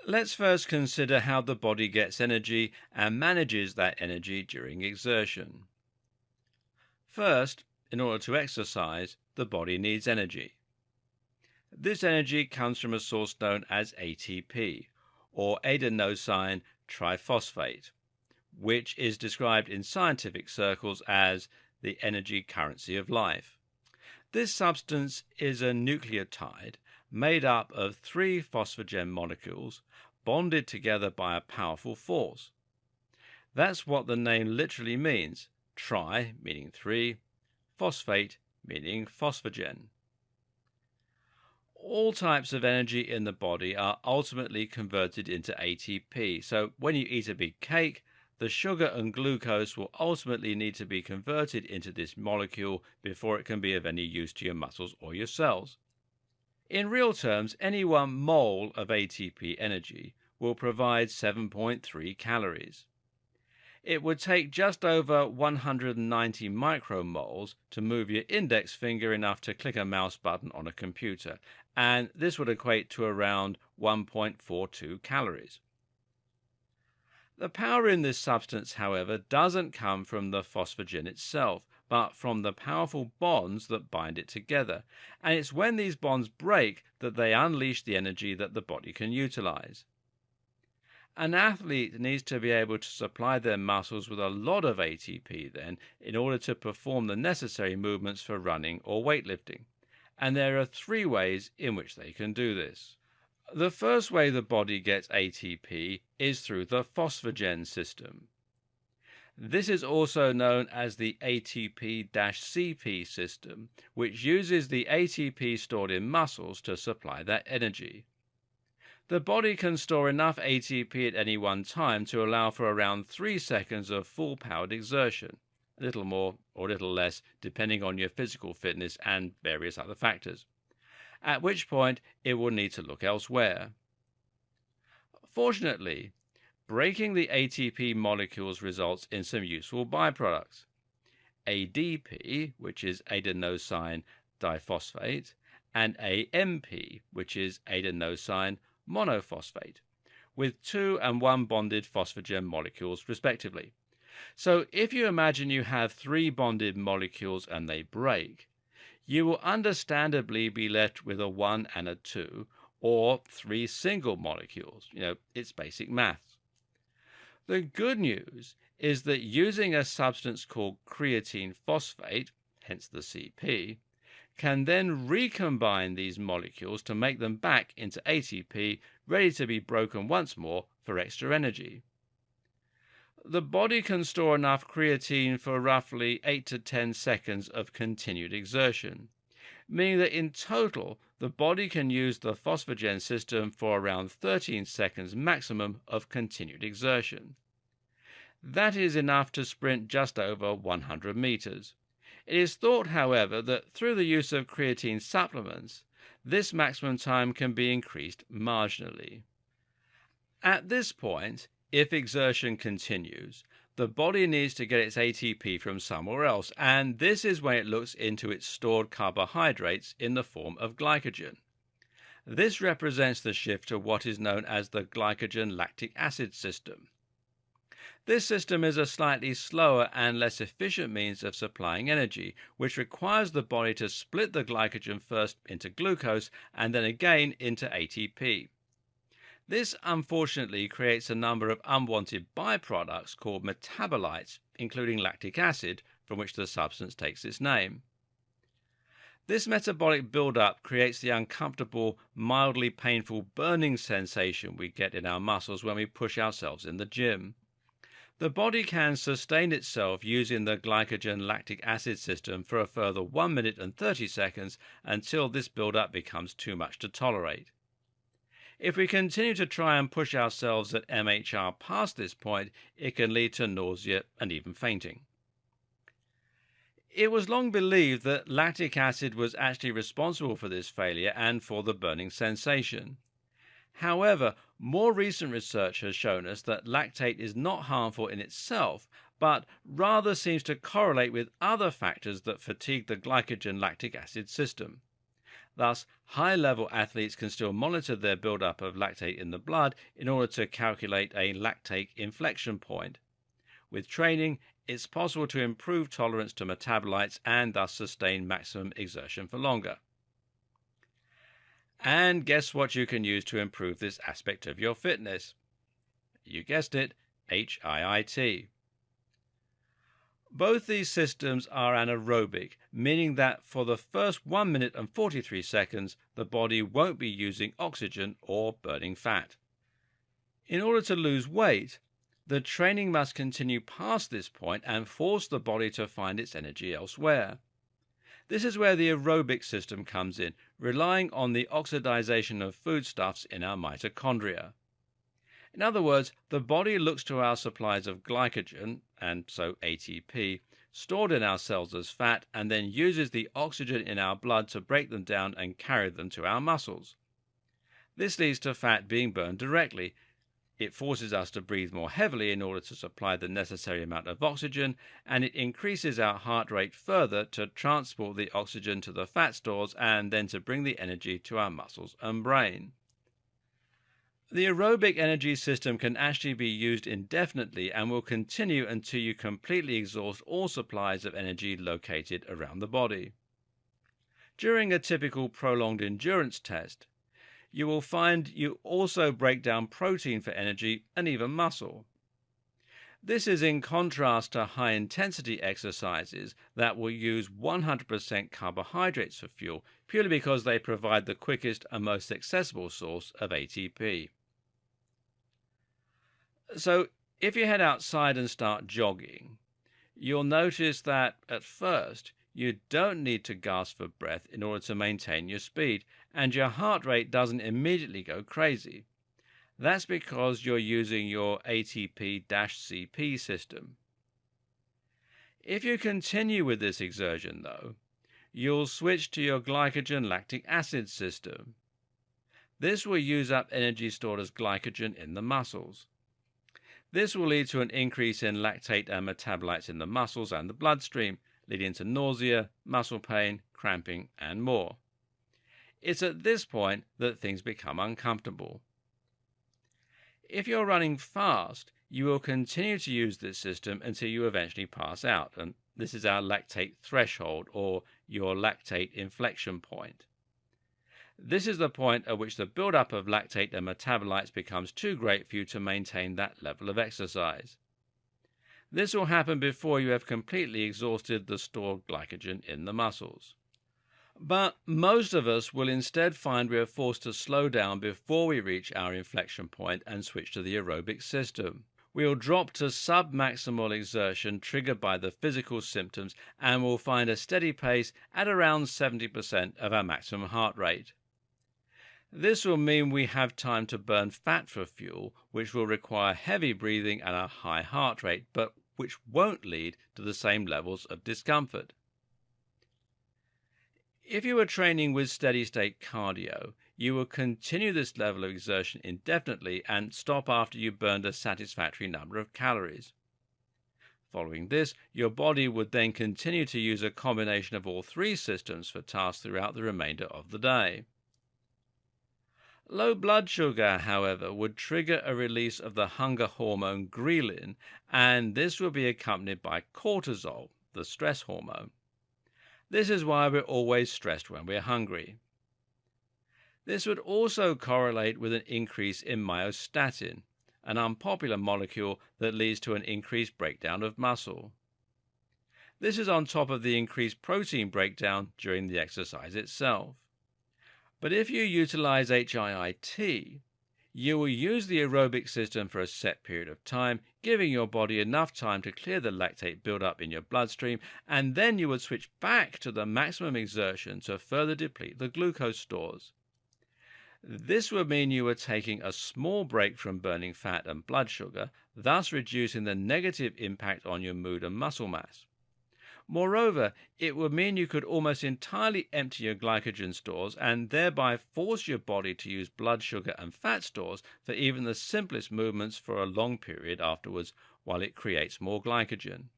Let's first consider how the body gets energy and manages that energy during exertion. First, in order to exercise, the body needs energy. This energy comes from a source known as ATP, or adenosine triphosphate, which is described in scientific circles as the energy currency of life. This substance is a nucleotide made up of three phosphogen molecules bonded together by a powerful force. That's what the name literally means: tri meaning three, phosphate meaning phosphogen. All types of energy in the body are ultimately converted into ATP. So when you eat a big cake, the sugar and glucose will ultimately need to be converted into this molecule before it can be of any use to your muscles or your cells. In real terms, any 1 mole of ATP energy will provide 7.3 calories. It would take just over 190 micromoles to move your index finger enough to click a mouse button on a computer, and this would equate to around 1.42 calories. The power in this substance, however, doesn't come from the phosphogen itself, but from the powerful bonds that bind it together, and it's when these bonds break that they unleash the energy that the body can utilize. An athlete needs to be able to supply their muscles with a lot of ATP then in order to perform the necessary movements for running or weightlifting. And there are three ways in which they can do this. The first way the body gets ATP is through the phosphogen system. This is also known as the ATP-CP system, which uses the ATP stored in muscles to supply that energy. The body can store enough ATP at any one time to allow for around 3 seconds of full-powered exertion, a little more or a little less depending on your physical fitness and various other factors, at which point it will need to look elsewhere. Fortunately, breaking the ATP molecules results in some useful byproducts. ADP, which is adenosine diphosphate, and AMP, which is adenosine monophosphate, with 2 and 1 bonded phosphogen molecules respectively. So if you imagine you have 3 bonded molecules and they break, you will understandably be left with a 1 and a 2, or 3 single molecules. It's basic maths. The good news is that using a substance called creatine phosphate, hence the CP, can then recombine these molecules to make them back into ATP, ready to be broken once more for extra energy. The body can store enough creatine for roughly 8 to 10 seconds of continued exertion, meaning that in total the body can use the phosphogen system for around 13 seconds maximum of continued exertion. That is enough to sprint just over 100 meters. It is thought, however, that through the use of creatine supplements, this maximum time can be increased marginally. At this point, if exertion continues, the body needs to get its ATP from somewhere else, and this is when it looks into its stored carbohydrates in the form of glycogen. This represents the shift to what is known as the glycogen lactic acid system. This system is a slightly slower and less efficient means of supplying energy, which requires the body to split the glycogen first into glucose and then again into ATP. This unfortunately creates a number of unwanted byproducts called metabolites, including lactic acid, from which the substance takes its name. This metabolic buildup creates the uncomfortable, mildly painful burning sensation we get in our muscles when we push ourselves in the gym. The body can sustain itself using the glycogen lactic acid system for a further 1 minute and 30 seconds until this buildup becomes too much to tolerate. If we continue to try and push ourselves at MHR past this point, it can lead to nausea and even fainting. It was long believed that lactic acid was actually responsible for this failure and for the burning sensation. However, more recent research has shown us that lactate is not harmful in itself, but rather seems to correlate with other factors that fatigue the glycogen lactic acid system. Thus, high-level athletes can still monitor their buildup of lactate in the blood in order to calculate a lactate inflection point. With training, it's possible to improve tolerance to metabolites and thus sustain maximum exertion for longer. And guess what you can use to improve this aspect of your fitness? You guessed it, HIIT. Both these systems are anaerobic, meaning that for the first 1 minute and 43 seconds, the body won't be using oxygen or burning fat. In order to lose weight, the training must continue past this point and force the body to find its energy elsewhere. This is where the aerobic system comes in, relying on the oxidization of foodstuffs in our mitochondria. In other words, the body looks to our supplies of glycogen, and so ATP, stored in our cells as fat, and then uses the oxygen in our blood to break them down and carry them to our muscles. This leads to fat being burned directly. It forces us to breathe more heavily in order to supply the necessary amount of oxygen, and it increases our heart rate further to transport the oxygen to the fat stores and then to bring the energy to our muscles and brain. The aerobic energy system can actually be used indefinitely and will continue until you completely exhaust all supplies of energy located around the body. During a typical prolonged endurance test, you will find you also break down protein for energy and even muscle. This is in contrast to high-intensity exercises that will use 100% carbohydrates for fuel purely because they provide the quickest and most accessible source of ATP. So, if you head outside and start jogging, you'll notice that at first you don't need to gasp for breath in order to maintain your speed, and your heart rate doesn't immediately go crazy. That's because you're using your ATP-CP system. If you continue with this exertion, though, you'll switch to your glycogen lactic acid system. This will use up energy stored as glycogen in the muscles. This will lead to an increase in lactate and metabolites in the muscles and the bloodstream, leading to nausea, muscle pain, cramping, and more. It's at this point that things become uncomfortable. If you're running fast, you will continue to use this system until you eventually pass out, and this is our lactate threshold or your lactate inflection point. This is the point at which the buildup of lactate and metabolites becomes too great for you to maintain that level of exercise. This will happen before you have completely exhausted the stored glycogen in the muscles. But most of us will instead find we are forced to slow down before we reach our inflection point and switch to the aerobic system. We will drop to sub-maximal exertion triggered by the physical symptoms and will find a steady pace at around 70% of our maximum heart rate. This will mean we have time to burn fat for fuel, which will require heavy breathing and a high heart rate, but which won't lead to the same levels of discomfort. If you are training with steady-state cardio, you will continue this level of exertion indefinitely and stop after you burned a satisfactory number of calories. Following this, your body would then continue to use a combination of all three systems for tasks throughout the remainder of the day. Low blood sugar, however, would trigger a release of the hunger hormone ghrelin, and this will be accompanied by cortisol, the stress hormone. This is why we're always stressed when we're hungry. This would also correlate with an increase in myostatin, an unpopular molecule that leads to an increased breakdown of muscle. This is on top of the increased protein breakdown during the exercise itself. But if you utilize HIIT, you will use the aerobic system for a set period of time, giving your body enough time to clear the lactate buildup in your bloodstream, and then you would switch back to the maximum exertion to further deplete the glucose stores. This would mean you are taking a small break from burning fat and blood sugar, thus reducing the negative impact on your mood and muscle mass. Moreover, it would mean you could almost entirely empty your glycogen stores and thereby force your body to use blood sugar and fat stores for even the simplest movements for a long period afterwards while it creates more glycogen.